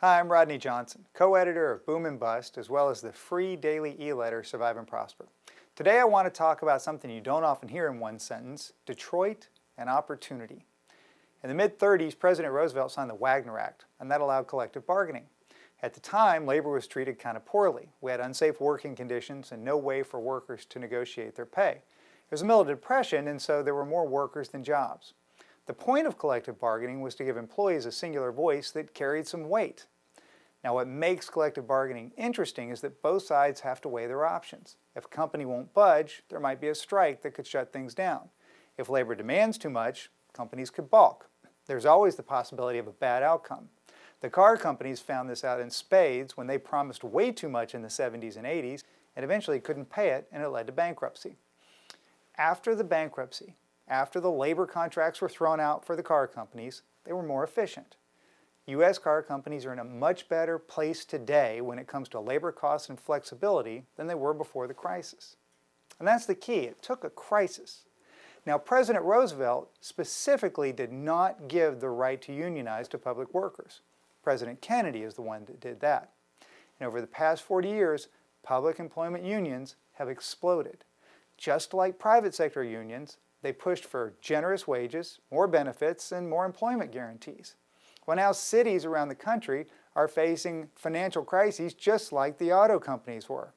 Hi, I'm Rodney Johnson, co-editor of Boom and Bust, as well as the free daily e-letter Survive and Prosper. Today I want to talk about something you don't often hear in one sentence: Detroit and opportunity. In the mid-30s, President Roosevelt signed the Wagner Act, and that allowed collective bargaining. At the time, labor was treated kind of poorly. We had unsafe working conditions and no way for workers to negotiate their pay. It was the middle of the Depression, and so there were more workers than jobs. The point of collective bargaining was to give employees a singular voice that carried some weight. Now, what makes collective bargaining interesting is that both sides have to weigh their options. If a company won't budge, there might be a strike that could shut things down. If labor demands too much, companies could balk. There's always the possibility of a bad outcome. The car companies found this out in spades when they promised way too much in the 70s and 80s and eventually couldn't pay it, and it led to bankruptcy. After the bankruptcy, after the labor contracts were thrown out for the car companies, they were more efficient. U.S. car companies are in a much better place today when it comes to labor costs and flexibility than they were before the crisis. And that's the key. It took a crisis. Now, President Roosevelt specifically did not give the right to unionize to public workers. President Kennedy is the one that did that. And over the past 40 years, public employment unions have exploded. Just like private sector unions, they pushed for generous wages, more benefits, and more employment guarantees. Well, now cities around the country are facing financial crises just like the auto companies were.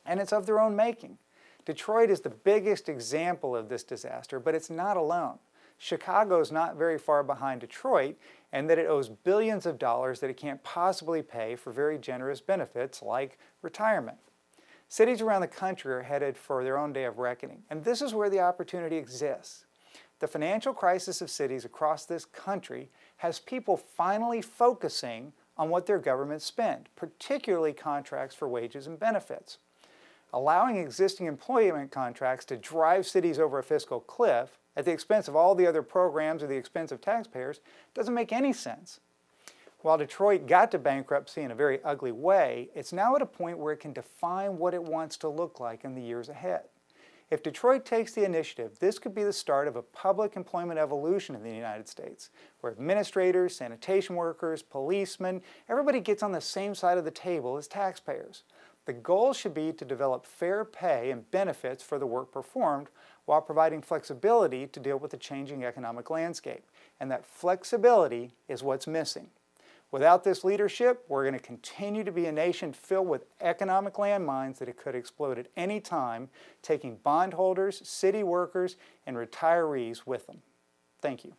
And it's of their own making. Detroit is the biggest example of this disaster, but it's not alone. Chicago's not very far behind Detroit, and that it owes billions of dollars that it can't possibly pay for very generous benefits like retirement. Cities around the country are headed for their own day of reckoning, and this is where the opportunity exists. The financial crisis of cities across this country has people finally focusing on what their governments spend, particularly contracts for wages and benefits. Allowing existing employment contracts to drive cities over a fiscal cliff at the expense of all the other programs or the expense of taxpayers doesn't make any sense. While Detroit got to bankruptcy in a very ugly way, it's now at a point where it can define what it wants to look like in the years ahead. If Detroit takes the initiative, this could be the start of a public employment evolution in the United States, where administrators, sanitation workers, policemen, everybody gets on the same side of the table as taxpayers. The goal should be to develop fair pay and benefits for the work performed while providing flexibility to deal with the changing economic landscape. And that flexibility is what's missing. Without this leadership, we're going to continue to be a nation filled with economic landmines that it could explode at any time, taking bondholders, city workers, and retirees with them. Thank you.